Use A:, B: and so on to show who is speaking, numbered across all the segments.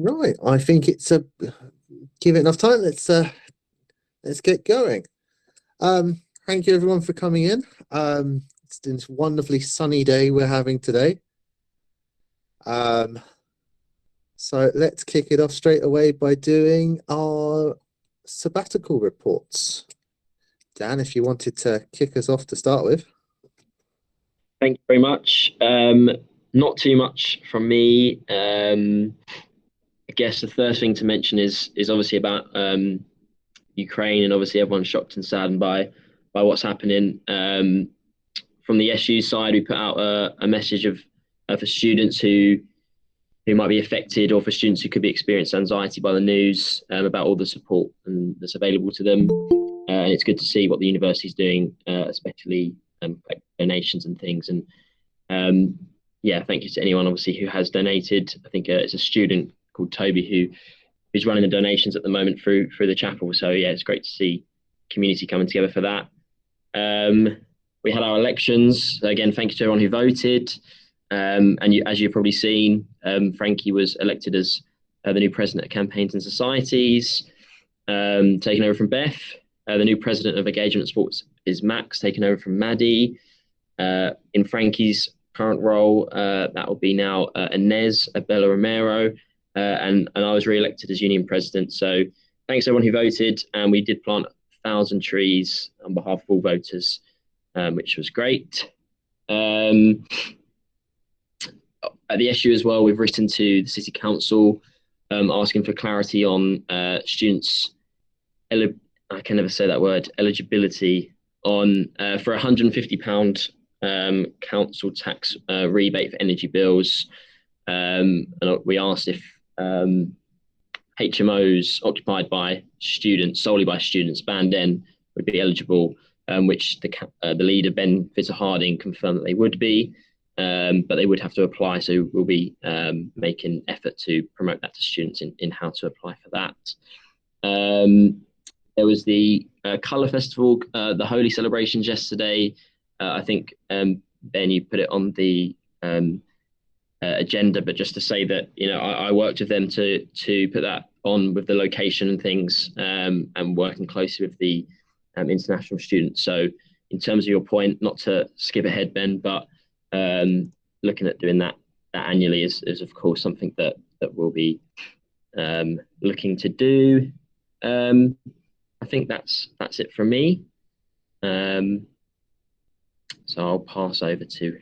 A: Right, I think it's give it enough time. Let's get going. Thank you everyone for coming in. It's this wonderfully sunny day we're having today. So let's kick it off straight away by doing our sabbatical reports. Dan, if you wanted to kick us off to start with.
B: Thank you very much. Not too much from me. I guess the first thing to mention is obviously about Ukraine, and obviously everyone's shocked and saddened by what's happening. From the SU side, we put out a message for students who might be affected, or for students who could be experiencing anxiety by the news, about all the support that's available to them. And it's good to see what the university is doing, especially like donations and things. And yeah, thank you to anyone obviously who has donated. I think it's a student called Toby who's running the donations at the moment through the chapel. So yeah, it's great to see community coming together for that. We had our elections. Again, thank you to everyone who voted. As you've probably seen, Frankie was elected as the new president of Campaigns and Societies, taking over from Beth. The new president of Engagement Sports is Max, taking over from Maddie. In Frankie's current role, that will be now Inez Abella Romero, and I was re-elected as union president. So thanks to everyone who voted, and we did plant 1,000 trees on behalf of all voters, which was great. At the SU as well, we've written to the City Council asking for clarity on students' I can never say that word, eligibility on for £150 council tax rebate for energy bills. And we asked if HMOs occupied by students, solely by students, band N, would be eligible, which the leader, Ben Fitter-Harding, confirmed that they would be. But they would have to apply, so we'll be making effort to promote that to students in how to apply for that. There was the Colour Festival, the Holy celebrations yesterday. I think, Ben, you put it on the agenda, but just to say that, I worked with them to put that on with the location and things, and working closely with the international students. So in terms of your point, not to skip ahead, Ben, but looking at doing that annually is of course something that we'll be looking to do. I think that's it from me. So I'll pass over to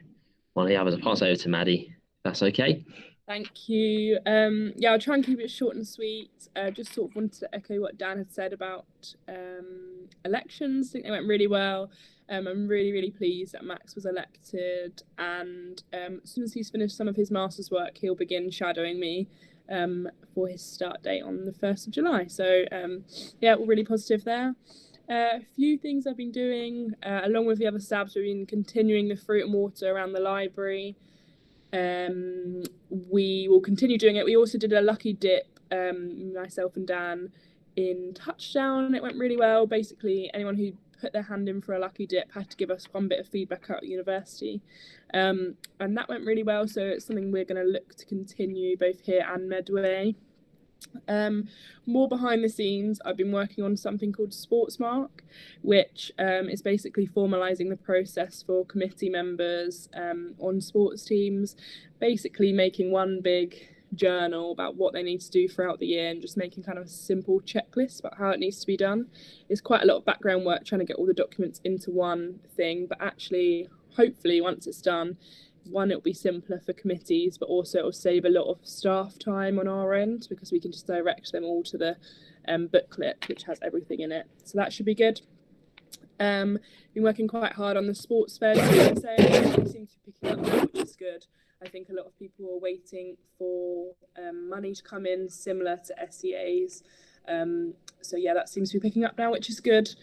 B: one of the others. I'll pass over to Maddie, if that's okay.
C: Thank you. Yeah, I'll try and keep it short and sweet. Just sort of wanted to echo what Dan had said about elections. I think they went really well. I'm really, really pleased that Max was elected, and as soon as he's finished some of his master's work, he'll begin shadowing me for his start date on the 1st of July. So yeah, we're really positive there. A few things I've been doing, along with the other SABs, we've been continuing the fruit and water around the library. We will continue doing it. We also did a lucky dip, myself and Dan, in Touchdown. It went really well. Basically, anyone who put their hand in for a lucky dip had to give us one bit of feedback at university, and that went really well. So it's something we're going to look to continue both here and Medway. More behind the scenes, I've been working on something called Sportsmark, which is basically formalising the process for committee members on sports teams, basically making one big journal about what they need to do throughout the year and just making kind of a simple checklist about how it needs to be done. It's quite a lot of background work trying to get all the documents into one thing, but actually, hopefully, once it's done, one, it'll be simpler for committees, but also it'll save a lot of staff time on our end because we can just direct them all to the booklet, which has everything in it. So that should be good. Been working quite hard on the sports fairs. They seem to be picking up now, which is good. I think a lot of people are waiting for money to come in, similar to SEAs. So yeah, that seems to be picking up now, which is good.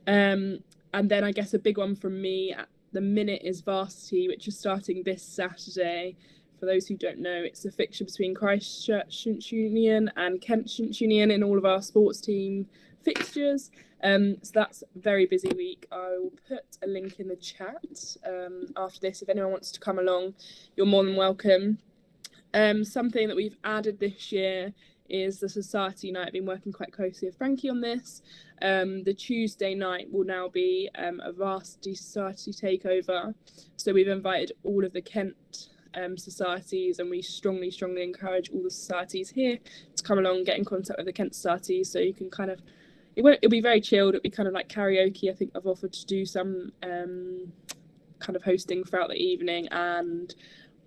C: And then I guess a big one from me at the minute is Varsity, which is starting this Saturday. For those who don't know, it's a fixture between Christchurch Students' Union and Kent Students' Union in all of our sports team fixtures. So that's a very busy week. I will put a link in the chat after this. If anyone wants to come along, you're more than welcome. Something that we've added this year is the society night. I've been working quite closely with Frankie on this. The Tuesday night will now be a varsity society takeover. So we've invited all of the Kent societies, and we strongly encourage all the societies here to come along, get in contact with the Kent society, so you can kind of, it'll be very chilled. It'll be kind of like karaoke. I think I've offered to do some kind of hosting throughout the evening, and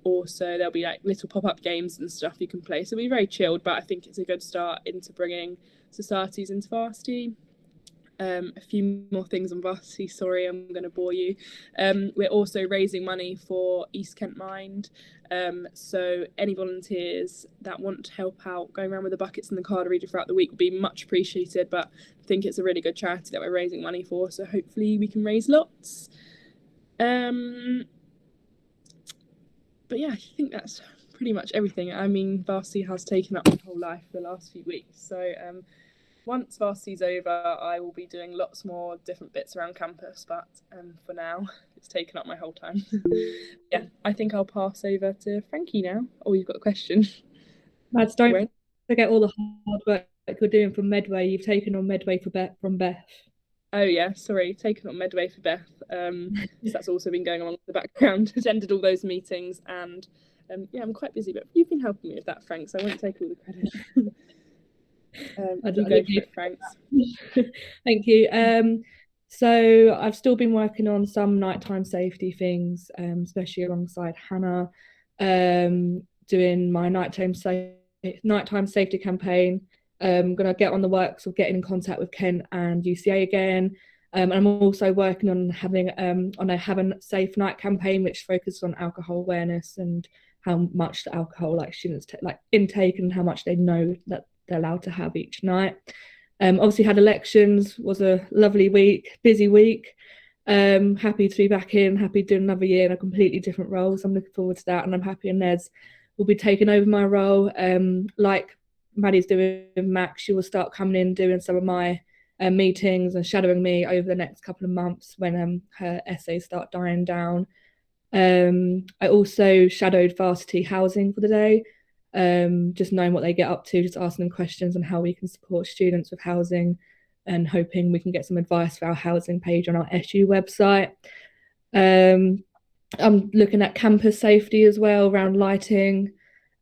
C: also there'll be like little pop-up games and stuff you can play, so it'll be very chilled, but I think it's a good start into bringing societies into varsity. A few more things on varsity, sorry, I'm going to bore you. We're also raising money for East Kent Mind, so any volunteers that want to help out going around with the buckets and the card reader throughout the week would be much appreciated, but I think it's a really good charity that we're raising money for, so hopefully we can raise lots. But yeah, I think that's pretty much everything. I mean, varsity has taken up my whole life for the last few weeks, so once varsity's over, I will be doing lots more different bits around campus, but for now, it's taken up my whole time. Yeah, I think I'll pass over to Frankie now. Oh, you've got a question.
D: Lads, don't forget all the hard work you're doing from Medway. You've taken on Medway from Beth.
C: Oh yeah, sorry, taken on Medway for Beth. So that's also been going on in the background. Attended all those meetings, and yeah, I'm quite busy, but you've been helping me with that, Frank, so I won't take all the credit. I do go for it, Frank.
D: Thank you. So I've still been working on some nighttime safety things, especially alongside Hannah, doing my nighttime safety campaign. I'm going to get on the works of getting in contact with Kent and UCA again. And I'm also working on having a Have a Safe Night campaign, which focuses on alcohol awareness and how much the alcohol students intake and how much they know that they're allowed to have each night. Obviously had elections, was a lovely week, busy week. Happy to be back in, happy to do another year in a completely different role. So I'm looking forward to that, and I'm happy Nez will be taking over my role. Like Maddie's doing with Max, she will start coming in doing some of my meetings and shadowing me over the next couple of months when her essays start dying down. I also shadowed varsity housing for the day, just knowing what they get up to, just asking them questions on how we can support students with housing, and hoping we can get some advice for our housing page on our SU website. I'm looking at campus safety as well, around lighting,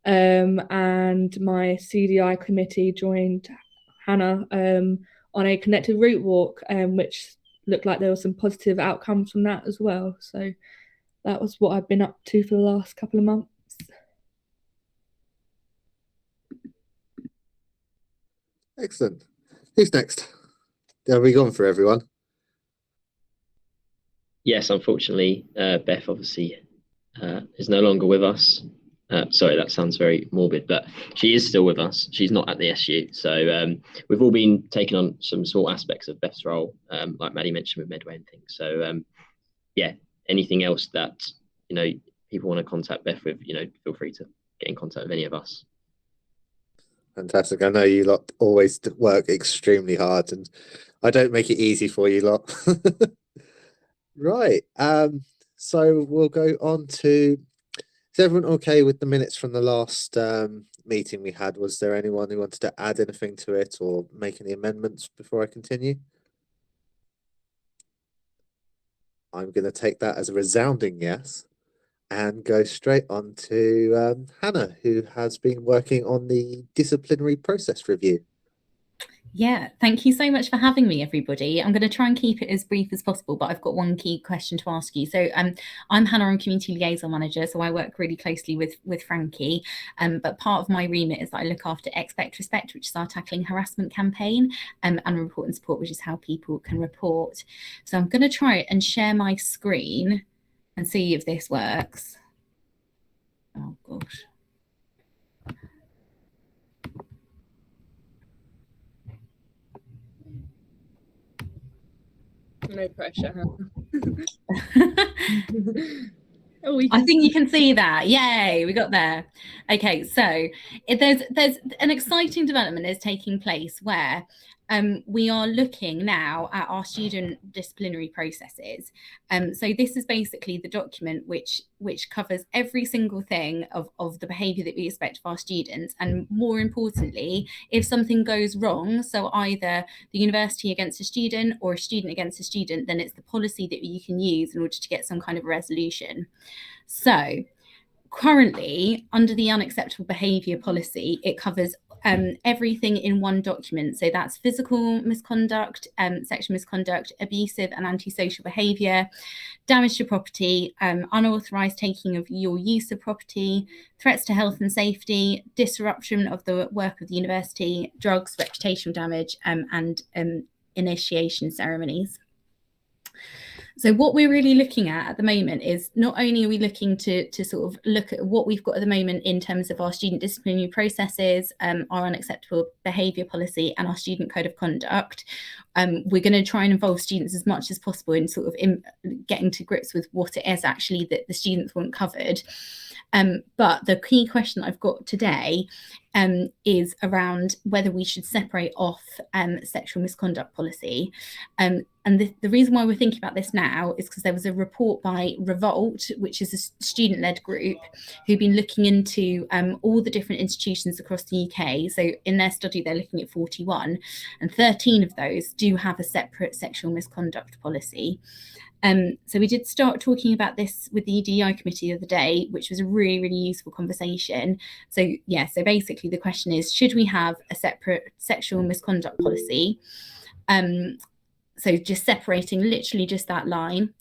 D: and my CDI committee joined Hannah on a connected route walk, which looked like there were some positive outcomes from that as well. So that was what I've been up to for the last couple of months.
A: Excellent. Who's next? Have we gone for everyone?
B: Yes, unfortunately, Beth obviously is no longer with us. Sorry, that sounds very morbid, but she is still with us. She's not at the SU. So we've all been taking on some small aspects of Beth's role, like Maddie mentioned with Medway and things. So yeah, anything else that, people want to contact Beth with, feel free to get in contact with any of us.
A: Fantastic. I know you lot always work extremely hard, and I don't make it easy for you lot. Right. So we'll go on to, is everyone okay with the minutes from the last meeting we had? Was there anyone who wanted to add anything to it or make any amendments before I continue? I'm going to take that as a resounding yes and go straight on to Hannah, who has been working on the disciplinary process review.
E: Yeah, thank you so much for having me, everybody. I'm going to try and keep it as brief as possible, but I've got one key question to ask you. So I'm Hannah, I'm Community Liaison Manager, so I work really closely with Frankie, but part of my remit is that I look after Expect Respect, which is our tackling harassment campaign, and Report and Support, which is how people can report. So I'm going to try and share my screen and see if this works. Oh, gosh.
C: No pressure.
E: Oh, I think you can see that. Yay, we got there. Okay, so there's an exciting development is taking place where we are looking now at our student disciplinary processes. So this is basically the document which covers every single thing of the behaviour that we expect of our students, and more importantly, if something goes wrong, so either the university against a student or a student against a student, then it's the policy that you can use in order to get some kind of resolution. So currently, under the unacceptable behaviour policy, it covers everything in one document. So that's physical misconduct, sexual misconduct, abusive and antisocial behaviour, damage to property, unauthorised taking of your use of property, threats to health and safety, disruption of the work of the university, drugs, reputational damage, and initiation ceremonies. So what we're really looking at the moment is not only are we looking to sort of look at what we've got at the moment in terms of our student disciplinary processes, our unacceptable behaviour policy and our student code of conduct. We're going to try and involve students as much as possible in sort of getting to grips with what it is actually that the students want covered. But the key question I've got today is around whether we should separate off sexual misconduct policy. And the reason why we're thinking about this now is because there was a report by Revolt, which is a student-led group, who've been looking into all the different institutions across the UK. So in their study, they're looking at 41, and 13 of those do have a separate sexual misconduct policy. So we did start talking about this with the EDI committee the other day, which was a really, really useful conversation. So yeah, so basically the question is, should we have a separate sexual misconduct policy? So just separating literally just that line.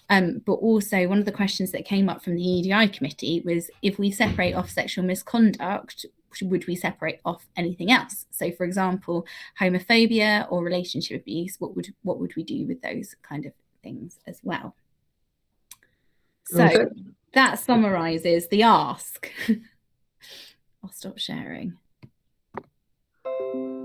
E: But also one of the questions that came up from the EDI committee was, if we separate off sexual misconduct, would we separate off anything else? So for example, homophobia or relationship abuse, what would we do with those kind of things as well? So okay. That summarizes the ask. I'll stop sharing.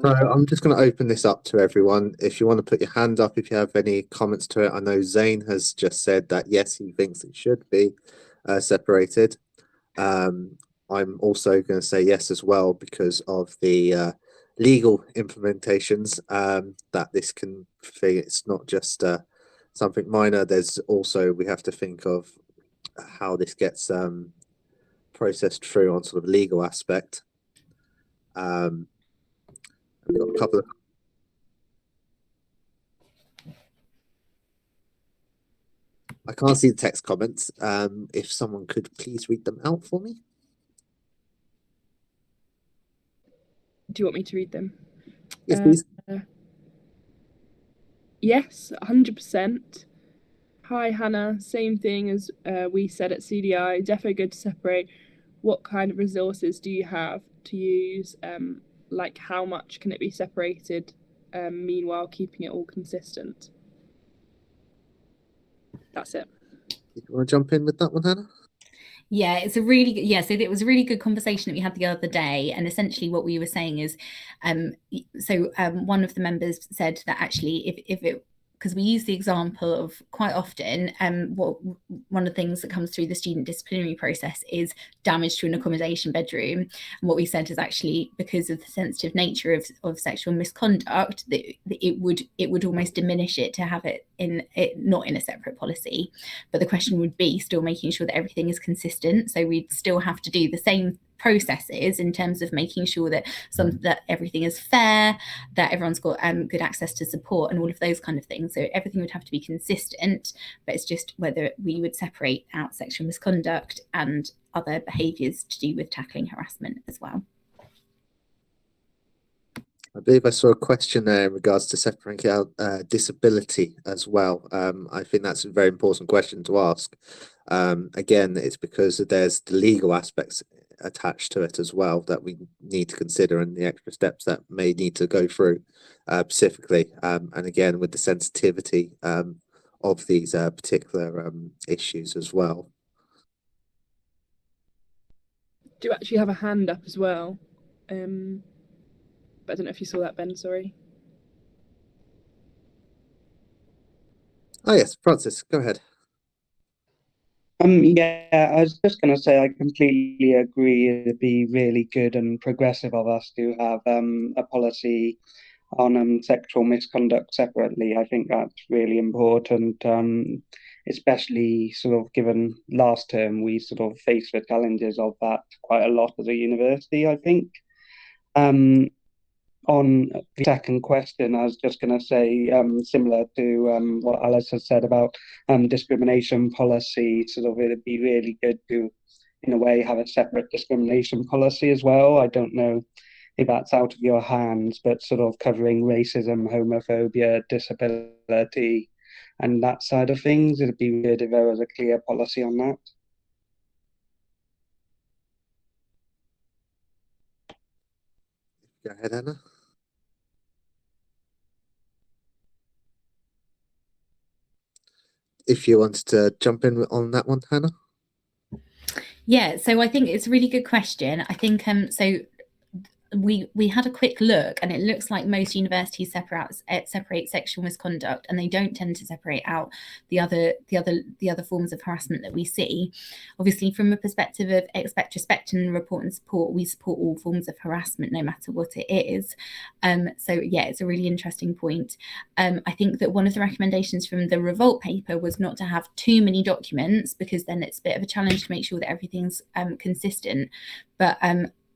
A: So I'm just going to open this up to everyone. If you want to put your hand up, if you have any comments to it. I know Zane has just said that, yes, he thinks it should be separated. I'm also going to say yes as well, because of the legal implementations that this can be. It's not just something minor. There's also, we have to think of how this gets processed through on sort of legal aspect. We've got a couple of I can't see the text comments. If someone could please read them out for me.
C: Do you want me to read them?
A: Yes, please.
C: Yes, 100%. Hi, Hannah. Same thing as we said at CDI. Definitely good to separate. What kind of resources do you have to use? Like, how much can it be separated? Meanwhile, keeping it all consistent. That's it.
A: You want to jump in with that one, Hannah?
E: Yeah, it's a really good, yeah. So it was a really good conversation that we had the other day, and essentially what we were saying is, one of the members said that actually, if it, because we use the example of quite often, one of the things that comes through the student disciplinary process is damage to an accommodation bedroom. And what we said is actually, because of the sensitive nature of sexual misconduct, that it would almost diminish it to have it not in a separate policy. But the question would be still making sure that everything is consistent. So we'd still have to do the same processes in terms of making sure that that everything is fair, that everyone's got good access to support and all of those kind of things. So everything would have to be consistent, but it's just whether we would separate out sexual misconduct and other behaviours to do with tackling harassment as well.
A: I believe I saw a question there in regards to separating out disability as well. I think that's a very important question to ask. Again, it's because there's the legal aspects attached to it as well that we need to consider, and the extra steps that may need to go through specifically. And again, with the sensitivity of these particular issues as well.
C: Do you actually have a hand up as well? But I don't know if you saw that, Ben, sorry.
A: Oh yes, Francis, go ahead.
F: Yeah, I was just going to say I completely agree. It'd be really good and progressive of us to have a policy on sexual misconduct separately. I think that's really important, especially sort of given last term we sort of faced the challenges of that quite a lot as a university, I think. On the second question, I was just going to say, similar to what Alice has said about discrimination policy, sort of it'd be really good to, in a way, have a separate discrimination policy as well. I don't know if that's out of your hands, but sort of covering racism, homophobia, disability, and that side of things. It'd be good if there was a clear policy on that.
A: Go ahead, Anna. If you wanted to jump in on that one, Hannah.
E: Yeah, so I think it's a really good question. I think so we had a quick look, and it looks like most universities separate sexual misconduct, and they don't tend to separate out the other forms of harassment that we see. Obviously, from a perspective of expect, respect, and report and support, we support all forms of harassment, no matter what it is. So yeah, it's a really interesting point. I think that one of the recommendations from the Revolt paper was not to have too many documents, because then it's a bit of a challenge to make sure that everything's consistent. But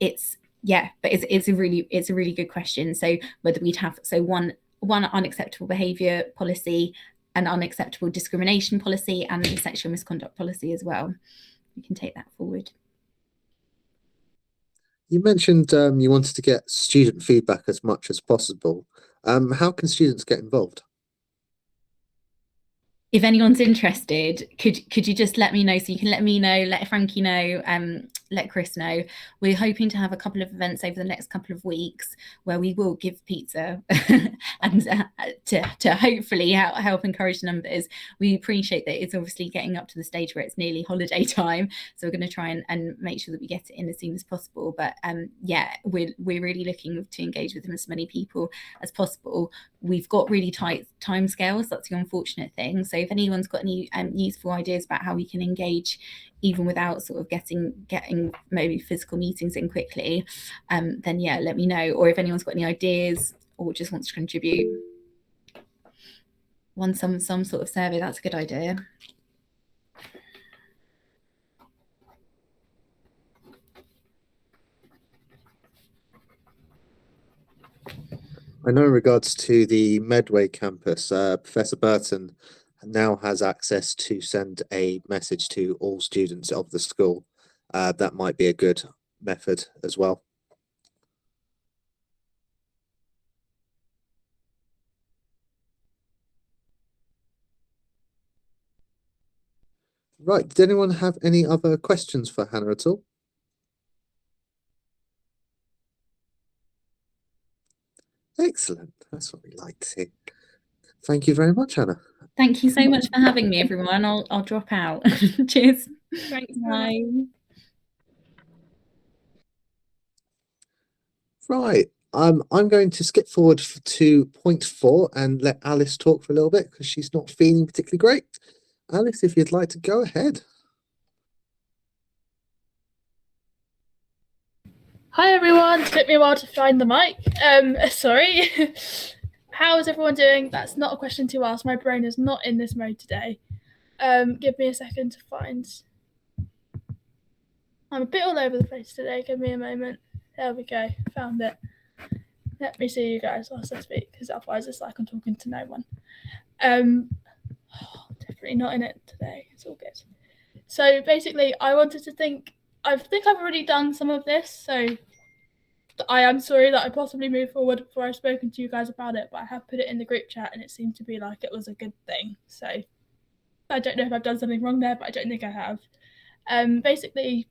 E: it's a really good question. So whether we'd have one unacceptable behaviour policy, an unacceptable discrimination policy, and a sexual misconduct policy as well. We can take that forward.
A: You mentioned you wanted to get student feedback as much as possible. How can students get involved?
E: If anyone's interested, could you just let me know? So you can let me know, let Frankie know, let Chris know. We're hoping to have a couple of events over the next couple of weeks where we will give pizza and to hopefully help encourage numbers. We appreciate that it's obviously getting up to the stage where it's nearly holiday time, so we're going to try and make sure that we get it in as soon as possible. But yeah, we're really looking to engage with as many people as possible. We've got really tight timescales. That's the unfortunate thing. So if anyone's got any useful ideas about how we can engage even without sort of getting maybe physical meetings in quickly, then yeah, let me know. Or if anyone's got any ideas or just wants to contribute, some sort of survey, that's a good idea.
A: I know in regards to the Medway campus, Professor Burton now has access to send a message to all students of the school. That might be a good method as well. Right, did anyone have any other questions for Hannah at all? Excellent, that's what we like to see. Thank you very much, Hannah.
E: Thank you so much for having me, everyone. I'll drop out. Cheers.
C: Thanks.
E: Bye.
A: Right, I'm going to skip forward to point 4 and let Alice talk for a little bit because she's not feeling particularly great. Alice, if you'd like to go ahead.
G: Hi everyone, it took me a while to find the mic. Sorry. How is everyone doing? That's not a question to ask. My brain is not in this mode today. Give me a second to find. I'm a bit all over the place today. Give me a moment. There we go. Found it. Let me see you guys whilst I speak, because otherwise it's like I'm talking to no one. Definitely not in it today. It's all good. So basically, I wanted to think I've already done some of this, so I am sorry that I possibly moved forward before I've spoken to you guys about it, but I have put it in the group chat and it seemed to be like it was a good thing. So I don't know if I've done something wrong there, but I don't think I have. Basically,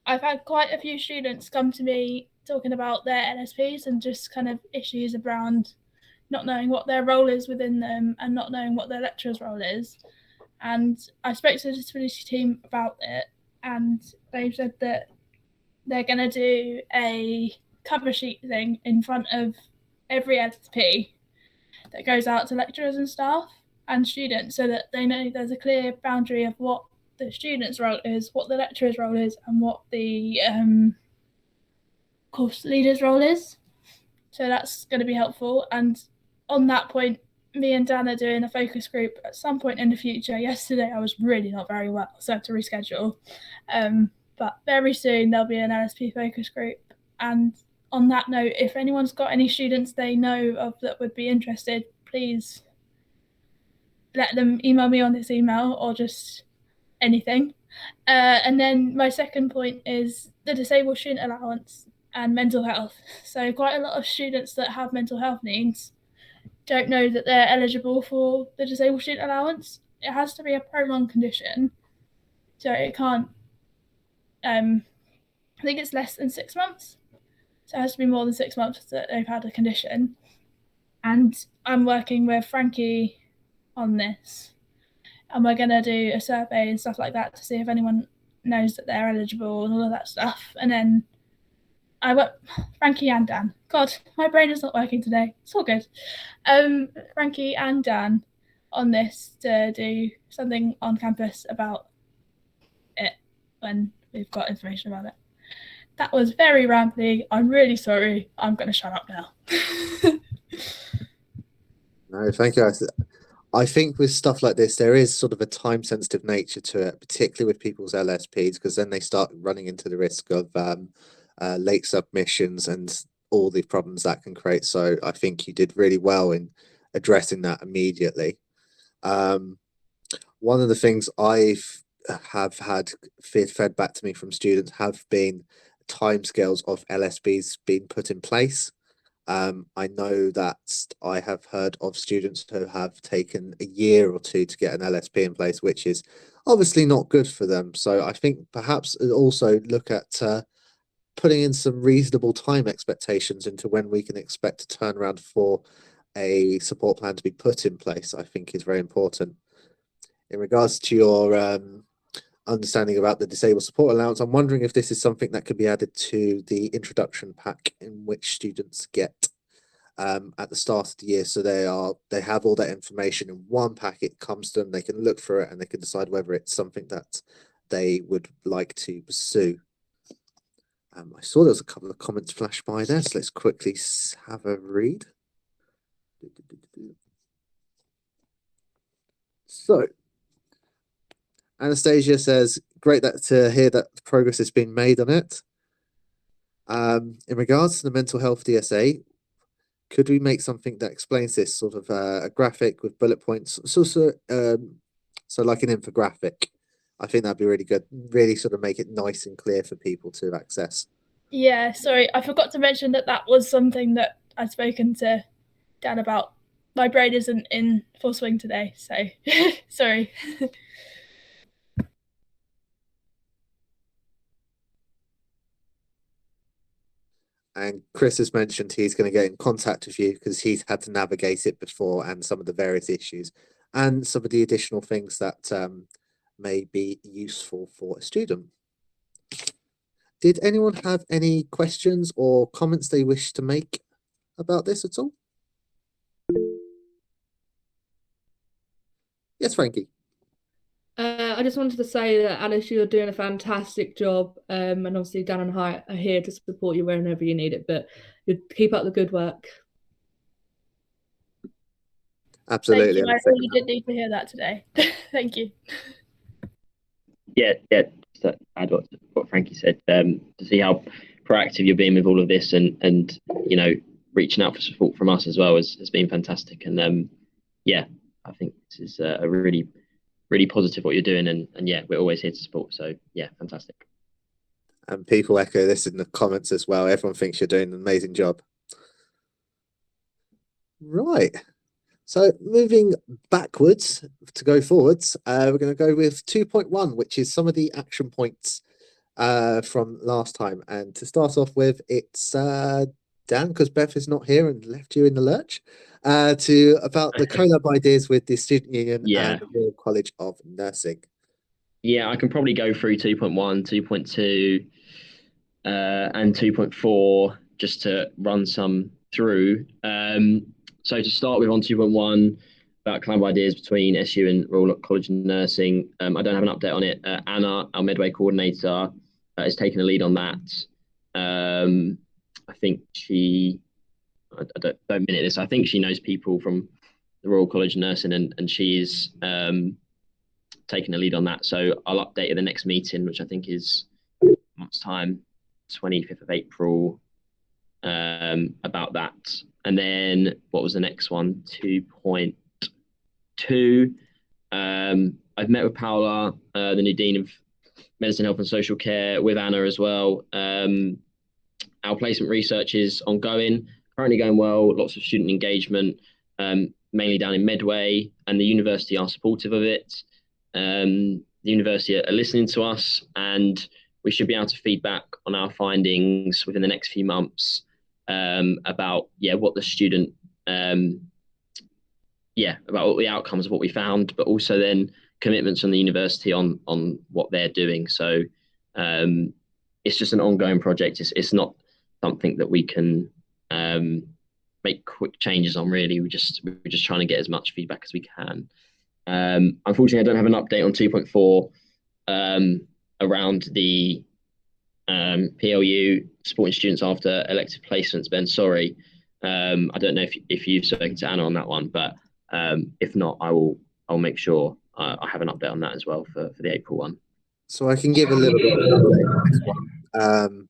G: I've had quite a few students come to me talking about their NSPs and just kind of issues around not knowing what their role is within them and not knowing what their lecturer's role is. And I spoke to the disability team about it, and they've said that they're going to do a cover sheet thing in front of every NSP that goes out to lecturers and staff and students, so that they know there's a clear boundary of what the student's role is, what the lecturer's role is, and what the course leader's role is. So that's going to be helpful. And on that point, me and Dan are doing a focus group at some point in the future. Yesterday I was really not very well, so I had to reschedule. But very soon there'll be an LSP focus group. And on that note, if anyone's got any students they know of that would be interested, please let them email me on this email or just anything. And then my second point is the disabled student allowance and mental health. So quite a lot of students that have mental health needs don't know that they're eligible for the disabled student allowance. It has to be a prolonged condition, so it can't. I think it's less than 6 months, so it has to be more than 6 months that they've had a condition. And I'm working with Frankie on this, and we're gonna do a survey and stuff like that to see if anyone knows that they're eligible and all of that stuff. And then I work Frankie and Dan. God, my brain is not working today. It's all good. Frankie and Dan on this to do something on campus about it when we've got information about it. That was very rambly. I'm really sorry. I'm going to shut up now.
A: No, thank you. I think with stuff like this, there is sort of a time-sensitive nature to it, particularly with people's LSPs, because then they start running into the risk of late submissions and all the problems that can create. So I think you did really well in addressing that immediately. One of the things have had fed back to me from students have been timescales of LSPs being put in place. I know that I have heard of students who have taken a year or two to get an LSP in place, which is obviously not good for them. So I think perhaps also look at putting in some reasonable time expectations into when we can expect a turnaround for a support plan to be put in place, I think is very important. In regards to your understanding about the disabled support allowance, I'm wondering if this is something that could be added to the introduction pack in which students get at the start of the year, so they have all that information in one packet, comes to them, they can look through it and they can decide whether it's something that they would like to pursue. I saw there was a couple of comments flash by there, so let's quickly have a read. So Anastasia says, great to hear that progress has been made on it. In regards to the mental health DSA, could we make something that explains this, sort of a graphic with bullet points? So like an infographic. I think that'd be really good. Really sort of make it nice and clear for people to access.
G: Yeah, sorry, I forgot to mention that was something that I'd spoken to Dan about. My brain isn't in full swing today, so sorry.
A: And Chris has mentioned he's going to get in contact with you because he's had to navigate it before, and some of the various issues and some of the additional things that may be useful for a student. Did anyone have any questions or comments they wish to make about this at all? Yes, Frankie.
D: I just wanted to say that Alice, you're doing a fantastic job, and obviously Dan and I are here to support you whenever you need it. But you keep up the good work.
A: Absolutely.
G: Thank you. I really did need to hear that today. Thank you.
B: Yeah. To add what Frankie said, to see how proactive you're being with all of this, and reaching out for support from us as well has been fantastic. And yeah, I think this is a really positive what you're doing, and yeah, we're always here to support. So yeah, fantastic.
A: And people echo this in the comments as well. Everyone thinks you're doing an amazing job. Right. So moving backwards to go forwards, we're going to go with 2.1, which is some of the action points from last time. And to start off with, it's Dan, because Beth is not here and left you in the lurch, about the collab ideas with the Student Union and the Royal College of Nursing.
B: Yeah, I can probably go through 2.1, 2.2, and 2.4 just to run some through. So to start with, on 2.1, about collab ideas between SU and Royal College of Nursing. I don't have an update on it. Anna, our Medway coordinator, has taken a lead on that. I think she I don't minute this. I think she knows people from the Royal College of Nursing, and she's taking the lead on that. So I'll update you the next meeting, which I think is a month's time, 25th of April, about that. And then what was the next one? 2.2. I've met with Paola, the new Dean of Medicine, Health and Social Care, with Anna as well. Our placement research is ongoing, currently going well, lots of student engagement, mainly down in Medway, and the university are supportive of it. The university are listening to us, and we should be able to feedback on our findings within the next few months, about what the student about what the outcomes of what we found, but also then commitments from the university on what they're doing. So it's just an ongoing project. It's not something that we can make quick changes on, really. We're just trying to get as much feedback as we can. Unfortunately, I don't have an update on 2.4 around the PLU supporting students after elective placements. Ben, sorry. I don't know if you've spoken to Anna on that one, but if not, I'll make sure I have an update on that as well for the April one.
A: So I can give a little bit of an update on this one.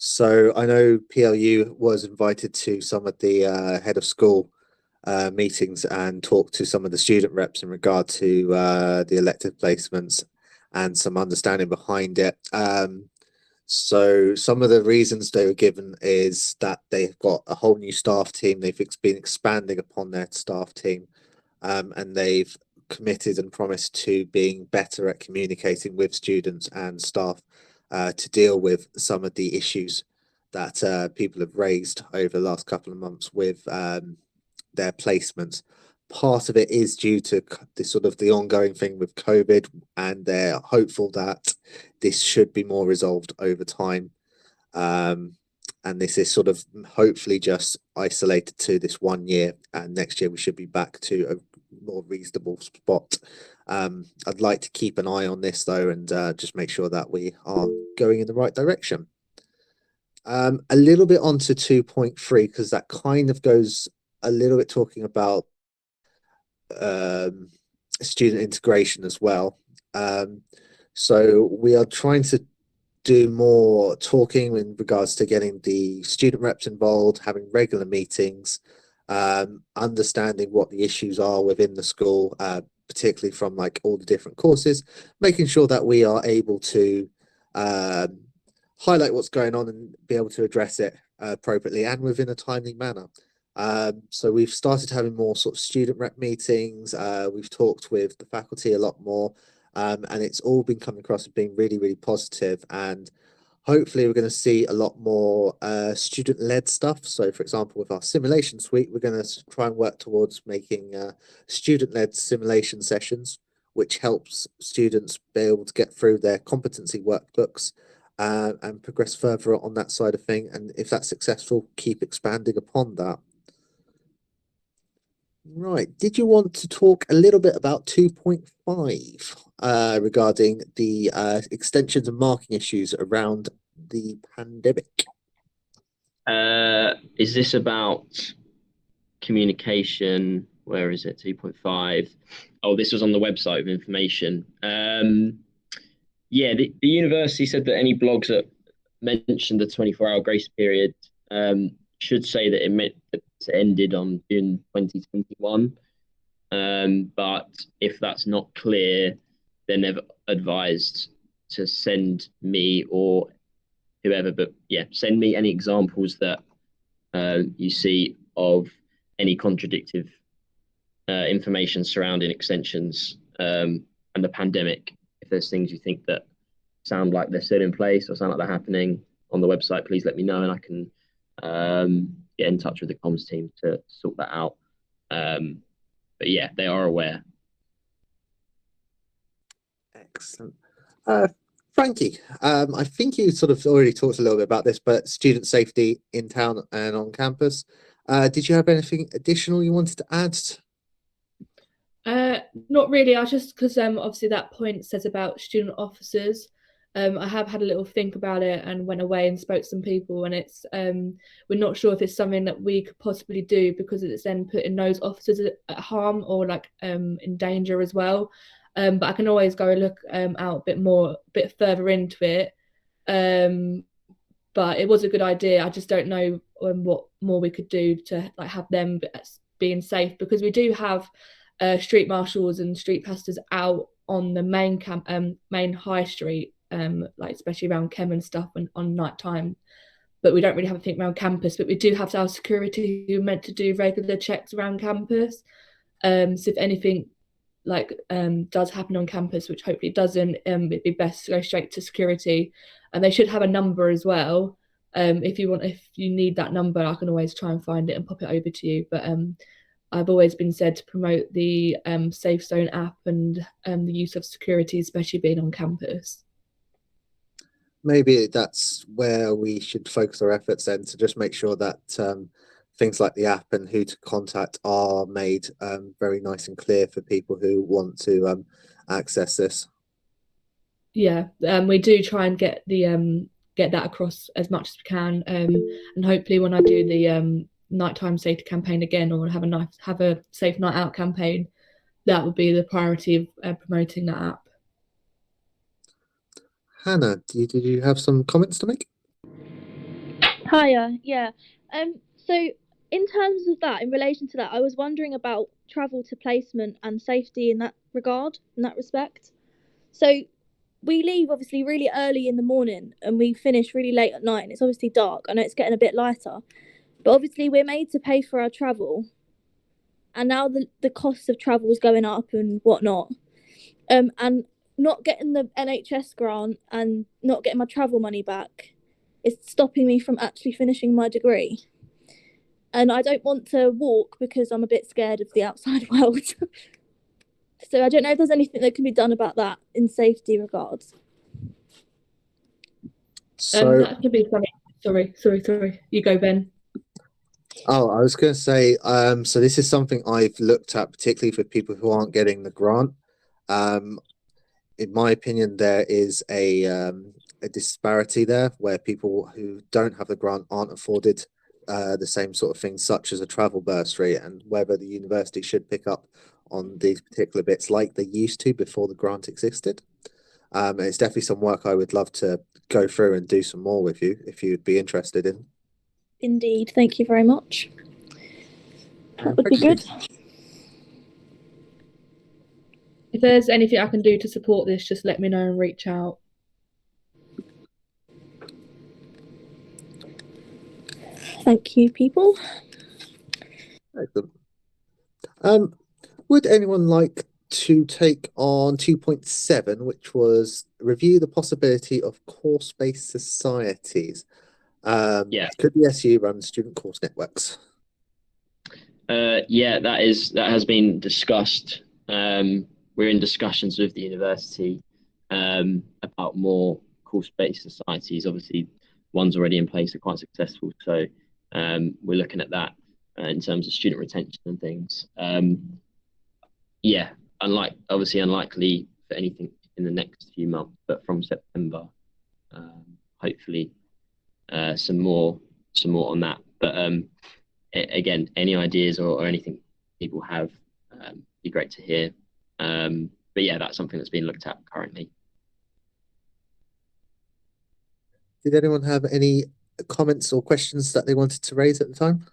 A: So I know PLU was invited to some of the head of school meetings and talked to some of the student reps in regard to the elective placements and some understanding behind it. So some of the reasons they were given is that they've got a whole new staff team. They've been expanding upon their staff team, and they've committed and promised to being better at communicating with students and staff to deal with some of the issues that people have raised over the last couple of months with their placements. Part of it is due to the ongoing thing with COVID, and they're hopeful that this should be more resolved over time. And this is hopefully just isolated to this 1 year, and next year we should be back to a more reasonable spot. I'd like to keep an eye on this though, and just make sure that we are going in the right direction. A little bit onto 2.3, because that kind of goes a little bit talking about student integration as well. So we are trying to do more talking in regards to getting the student reps involved, having regular meetings, understanding what the issues are within the school, particularly from all the different courses, making sure that we are able to highlight what's going on and be able to address it appropriately and within a timely manner. So we've started having more student rep meetings. We've talked with the faculty a lot more, and it's all been coming across as being really, really positive. And hopefully we're going to see a lot more student-led stuff. So for example, with our simulation suite, we're going to try and work towards making student-led simulation sessions, which helps students be able to get through their competency workbooks and progress further on that side of thing. And if that's successful, keep expanding upon that. Right. Did you want to talk a little bit about 2.5 regarding the extensions and marking issues around the pandemic?
B: Is this about communication? Where is it? 2.5. Oh, this was on the website of information. The university said that any blogs that mentioned the 24-hour grace period should say that it ended on June 2021. But if that's not clear, they're never advised to send me or whoever, but send me any examples that you see of any contradictive information surrounding extensions and the pandemic. If there's things you think that sound like they're still in place or sound like they're happening on the website, please let me know, and I can get in touch with the comms team to sort that out. But they are aware.
A: Excellent. Frankie, I think you already talked a little bit about this, but student safety in town and on campus. Did you have anything additional you wanted to add?
D: Not really. I was just, because obviously that point says about student officers. I have had a little think about it and went away and spoke to some people, and it's we're not sure if it's something that we could possibly do, because it's then putting those officers at harm or like in danger as well. But I can always go look out a bit further into it. But it was a good idea. I just don't know what more we could do to like have them being safe, because we do have street marshals and street pastors out on the main high street, like especially around Chem and stuff, and on night time. But we don't really have anything around campus. But we do have our security who are meant to do regular checks around campus. So if anything like does happen on campus, which hopefully it doesn't, it'd be best to go straight to security, and they should have a number as well. If you need that number, I can always try and find it and pop it over to you. But I've always been said to promote the Safe Zone app and the use of security, especially being on campus.
A: Maybe that's where we should focus our efforts then, to just make sure that things like the app and who to contact are made very nice and clear for people who want to access this.
D: Yeah, we do try and get that across as much as we can, and hopefully when I do the nighttime safety campaign again, or have a safe night out campaign, that would be the priority of promoting that app.
A: Hannah, did you have some comments to make?
H: Hiya, yeah. So in terms of that, in relation to that, I was wondering about travel to placement and safety in that regard, in that respect. So we leave obviously really early in the morning and we finish really late at night, and it's obviously dark. I know it's getting a bit lighter, but obviously we're made to pay for our travel, and now the cost of travel is going up and whatnot. And not getting the NHS grant and not getting my travel money back is stopping me from actually finishing my degree. And I don't want to walk because I'm a bit scared of the outside world. So I don't know if there's anything that can be done about that in safety regards.
A: So
D: that could be something. Sorry. You go, Ben.
A: Oh, I was going to say, so this is something I've looked at, particularly for people who aren't getting the grant. In my opinion, there is a disparity there, where people who don't have the grant aren't afforded the same sort of things, such as a travel bursary, and whether the university should pick up on these particular bits like they used to before the grant existed. And it's definitely some work I would love to go through and do some more with you if you'd be interested in.
H: Indeed, thank you very much. That would be good.
D: If there's anything I can do to support this, just let me know and reach out.
H: Thank you, people.
A: Excellent. Would anyone like to take on 2.7, which was review the possibility of course-based societies? Could the SU run student course networks?
B: Yeah, that has been discussed. We're in discussions with the university about more course-based societies. Obviously, ones already in place are quite successful, so we're looking at that in terms of student retention and things. Yeah, unlikely for anything in the next few months, but from September, hopefully some more on that. But again, any ideas or anything people have, be great to hear. But yeah, that's something that's being looked at currently.
A: Did anyone have any comments or questions that they wanted to raise at the time?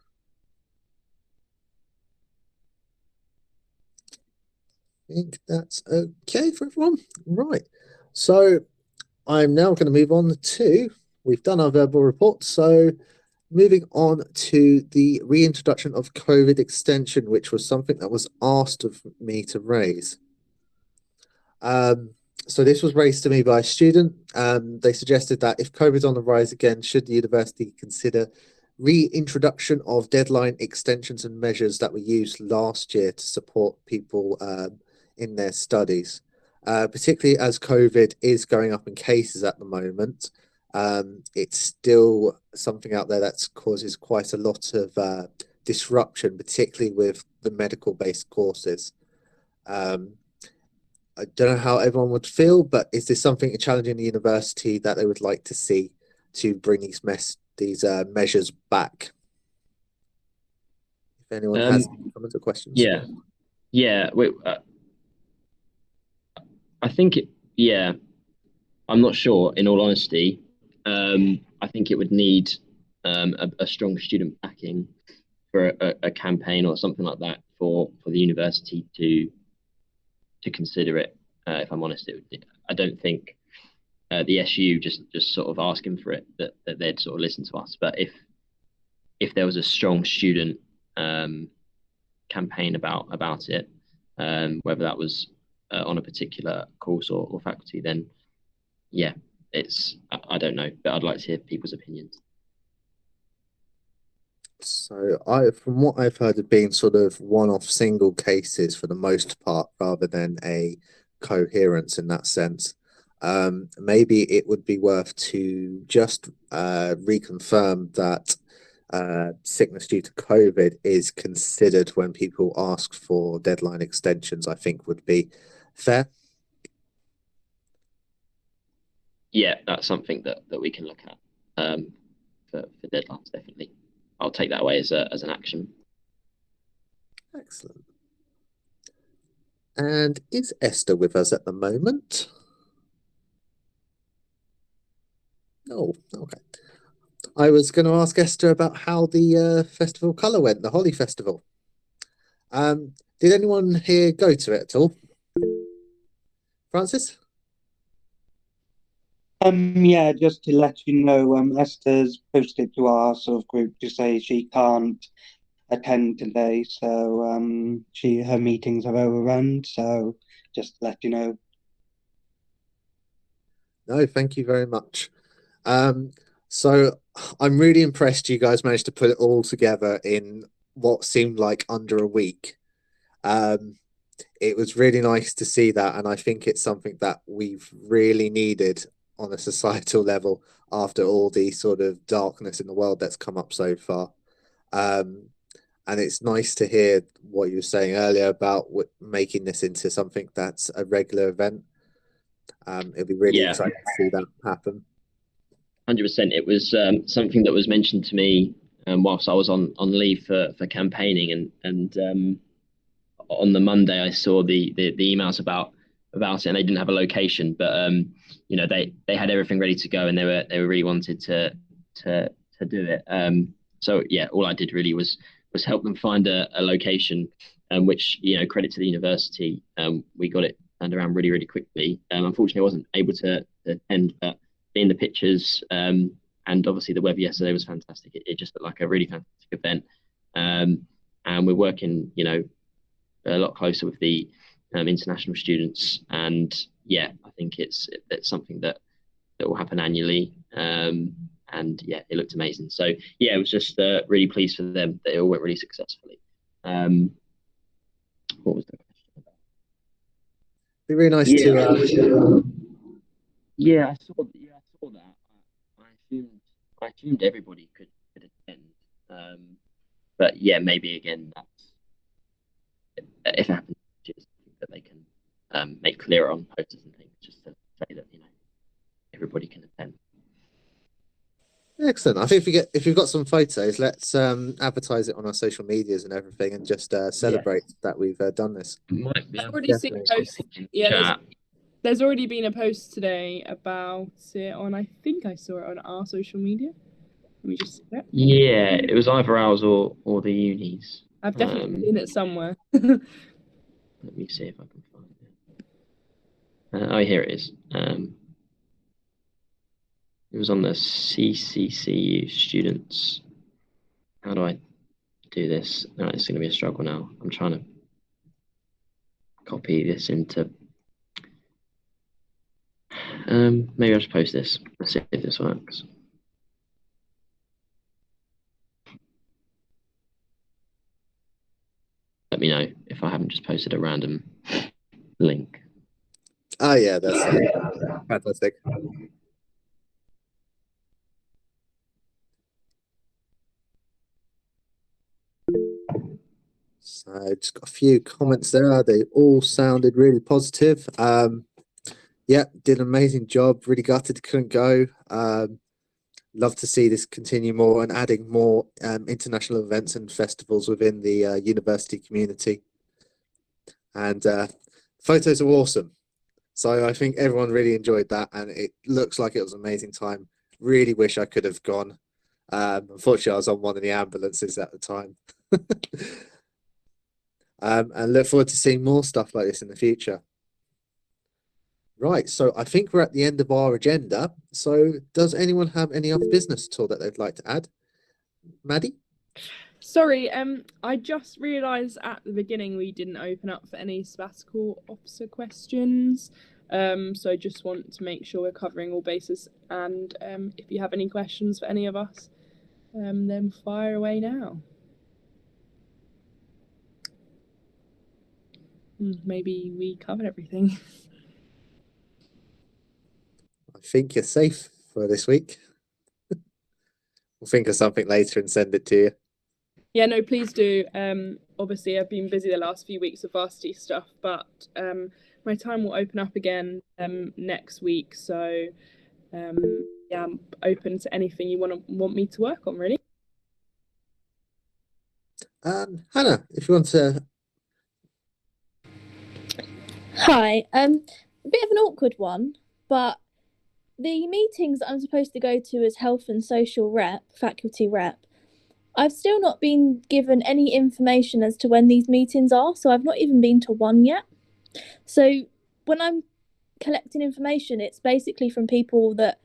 A: I think that's okay for everyone. Right. So I'm now going to move on to, we've done our verbal report, so moving on to the reintroduction of COVID extension, which was something that was asked of me to raise. So this was raised to me by a student. They suggested that if COVID's on the rise again, should the university consider reintroduction of deadline extensions and measures that were used last year to support people in their studies, particularly as COVID is going up in cases at the moment. It's still something out there that causes quite a lot of disruption, particularly with the medical-based courses. I don't know how everyone would feel, but is this something challenging the university that they would like to see to bring these measures back? If anyone has any comments or questions.
B: Yeah. I think yeah. I'm not sure, in all honesty. I think it would need a strong student backing for a campaign or something like that for the university to consider it. If I'm honest, I don't think the SU just sort of asking for it that they'd sort of listen to us. But if there was a strong student campaign about it, whether that was on a particular course or faculty, then yeah, I don't know, but I'd like to hear people's opinions.
A: So from what I've heard, of being sort of one-off single cases for the most part, rather than a coherence in that sense. Maybe it would be worth to just reconfirm that sickness due to COVID is considered when people ask for deadline extensions. I think would be fair.
B: Yeah, that's something that we can look at for deadlines, definitely. I'll take that away as an action.
A: Excellent. And is Esther with us at the moment? Oh, okay. I was going to ask Esther about how the Festival Colour went, the Holly Festival. Did anyone here go to it at all? Francis?
F: Yeah, just to let you know, Esther's posted to our sort of group to say she can't attend today, so her meetings have overrun, so just to let you know.
A: No, thank you very much. So I'm really impressed you guys managed to put it all together in what seemed like under a week. It was really nice to see that, and I think it's something that we've really needed on a societal level after all the sort of darkness in the world that's come up so far. And it's nice to hear what you were saying earlier about making this into something that's a regular event. It'll be really exciting to see that happen.
B: 100%. It was something that was mentioned to me whilst I was on leave for campaigning, and on the Monday I saw the emails about it, and they didn't have a location, but they had everything ready to go, and they were really wanted to do it. So yeah, all I did really was help them find a location, which credit to the university, we got it turned around really, really quickly. Unfortunately, I wasn't able to attend, but seeing the pictures and obviously the weather yesterday was fantastic. It just looked like a really fantastic event, and we're working a lot closer with the international students, and yeah, I think it's something that will happen annually, and yeah, it looked amazing. So yeah, it was just really pleased for them that it all went really successfully. What was the question about?
A: It'd be really nice to.
B: Yeah, I saw that. I assumed everybody could attend, but yeah, maybe again that's if it happens, just that they can make clearer on posters and things, just to say that everybody can attend.
A: Excellent. I think if you've got some photos, let's advertise it on our social medias and everything, and just celebrate that we've done this.
C: I've already seen a post. Yeah, there's already been a post today about it on. I think I saw it on our social media. Let me just see that.
B: Yeah, it was either ours or the uni's.
C: I've definitely seen it somewhere.
B: Let me see if I can find it. Oh, here it is. It was on the CCCU students. How do I do this? No, it's going to be a struggle now. I'm trying to copy this into. Maybe I'll just post this. Let's see if this works. Let me know if I haven't just posted a random link.
A: Oh yeah, that's fantastic. So just got a few comments there. They all sounded really positive. Yeah, did an amazing job. Really gutted couldn't go. Love to see this continue more and adding more international events and festivals within the university community. And photos are awesome. So I think everyone really enjoyed that, and it looks like it was an amazing time. Really wish I could have gone. Unfortunately, I was on one of the ambulances at the time. And look forward to seeing more stuff like this in the future. Right, so I think we're at the end of our agenda. So does anyone have any other business at all that they'd like to add? Maddie?
C: Sorry, I just realised at the beginning we didn't open up for any sabbatical officer questions. So just want to make sure we're covering all bases. And if you have any questions for any of us, then fire away now. Maybe we covered everything.
A: I think you're safe for this week. We'll think of something later and send it to you.
C: Yeah, no, please do. Obviously, I've been busy the last few weeks with varsity stuff, but my time will open up again next week. So yeah, I'm open to anything you want me to work on, really.
A: Hannah, if you want to.
H: Hi. A bit of an awkward one, but the meetings that I'm supposed to go to as health and social rep, faculty rep, I've still not been given any information as to when these meetings are, so I've not even been to one yet. So when I'm collecting information, it's basically from people that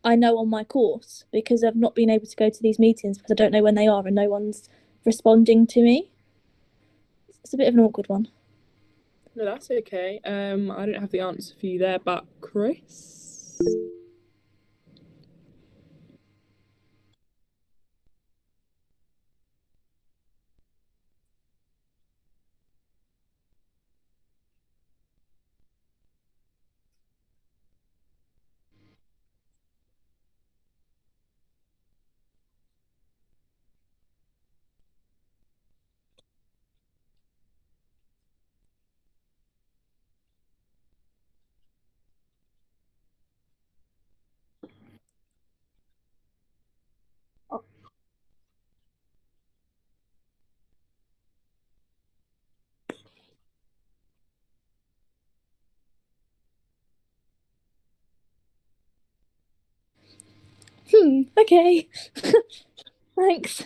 H: I know on my course, because I've not been able to go to these meetings because I don't know when they are and no one's responding to me. It's a bit of an awkward one.
C: No, that's okay. I don't have the answer for you there, but Chris?
H: Okay. Thanks.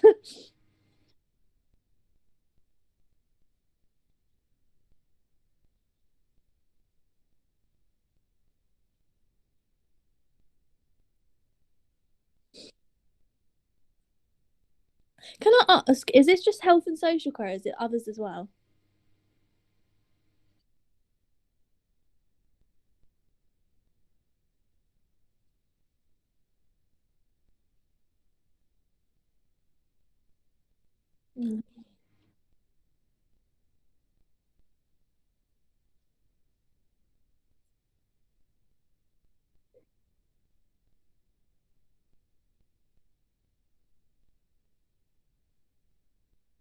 H: Can I ask, is this just health and social care, or is it others as well?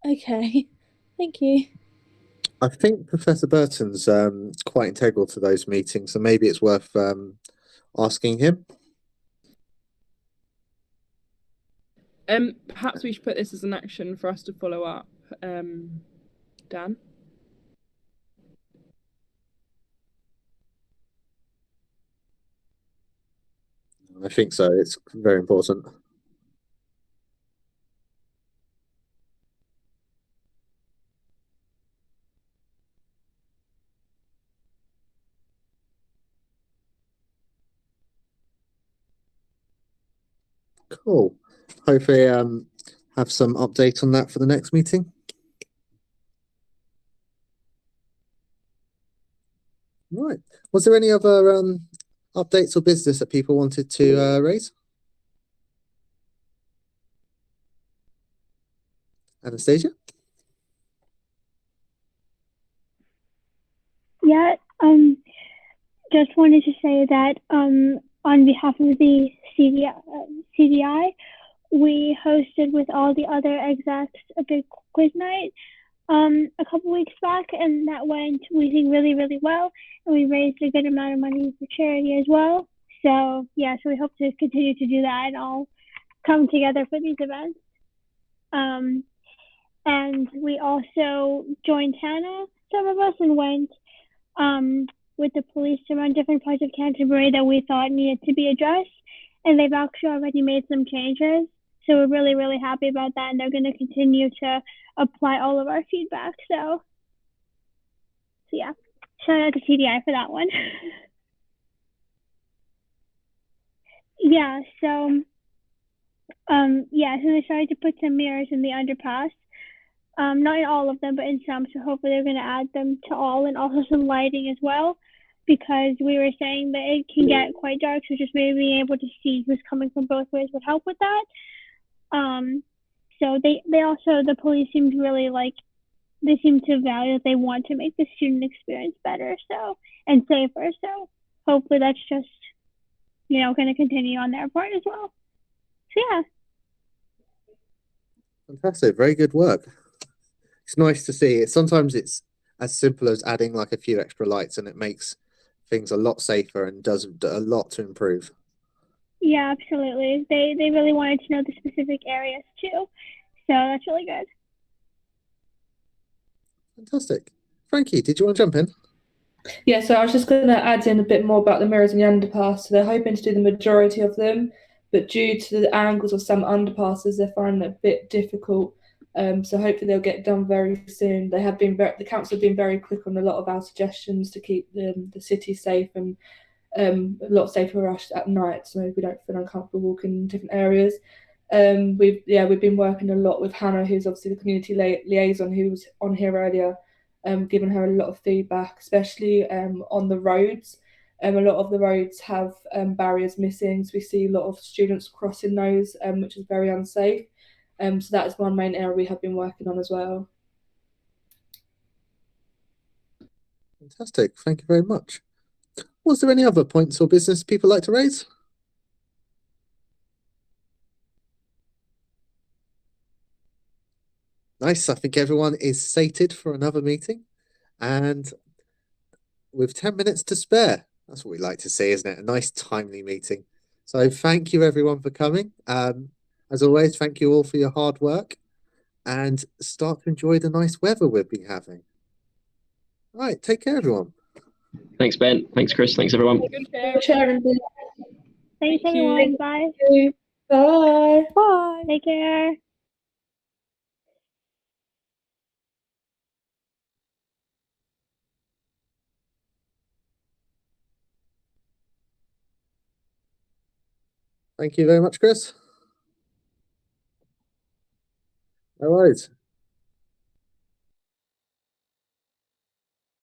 H: Okay. Thank you.
A: I think Professor Burton's quite integral to those meetings, so maybe it's worth asking him.
C: Perhaps we should put this as an action for us to follow up. Dan?
A: I think so. It's very important. Cool. Hopefully have some update on that for the next meeting. Right. Was there any other updates or business that people wanted to raise? Anastasia?
I: Yeah, just wanted to say that on behalf of the CVI, we hosted with all the other execs a big quiz night a couple weeks back, and that went, we think, really, really well. And we raised a good amount of money for charity as well. So yeah, so we hope to continue to do that and all come together for these events. And we also joined Hannah, some of us, and went with the police around different parts of Canterbury that we thought needed to be addressed. And they've actually already made some changes. So we're really, really happy about that. And they're going to continue to apply all of our feedback. So yeah, shout out to TDI for that one. Yeah, so so they started to put some mirrors in the underpass. Not in all of them, but in some. So hopefully they're going to add them to all, and also some lighting as well, because we were saying that it can get quite dark. So just maybe being able to see who's coming from both ways would help with that. So they also, the police seemed really they seem to value that they want to make the student experience better, so, and safer. So hopefully that's just, going to continue on their part as well. So yeah.
A: Fantastic, very good work. It's nice to see it. Sometimes it's as simple as adding like a few extra lights, and it makes things a lot safer and does a lot to improve.
I: Yeah, absolutely. They really wanted to know the specific areas too, so that's really good.
A: Fantastic. Frankie, did you want to jump in?
D: Yeah, so I was just going to add in a bit more about the mirrors in the underpass. So they're hoping to do the majority of them, but due to the angles of some underpasses, they're finding it a bit difficult. So hopefully they'll get done very soon. They have been the council have been very quick on a lot of our suggestions to keep the city safe and a lot safer for us at night, so we don't feel uncomfortable walking in different areas. We've been working a lot with Hannah, who's obviously the community liaison, who was on here earlier, giving her a lot of feedback, especially on the roads. A lot of the roads have barriers missing, so we see a lot of students crossing those, which is very unsafe. So that is one main area we have been working on as well.
A: Fantastic, thank you very much. Was there any other points or business people like to raise? Nice, I think everyone is sated for another meeting, and with 10 minutes to spare. That's what we like to see, isn't it? A nice timely meeting. So thank you everyone for coming. As always, thank you all for your hard work, and start to enjoy the nice weather we've been having. All right, take care everyone.
B: Thanks, Ben. Thanks, Chris. Thanks, everyone.
C: Good care.
I: Thanks,
C: Thank
I: everyone.
C: you.
I: Bye.
D: Bye.
I: Bye. Take care.
A: Thank you very much, Chris. No worries.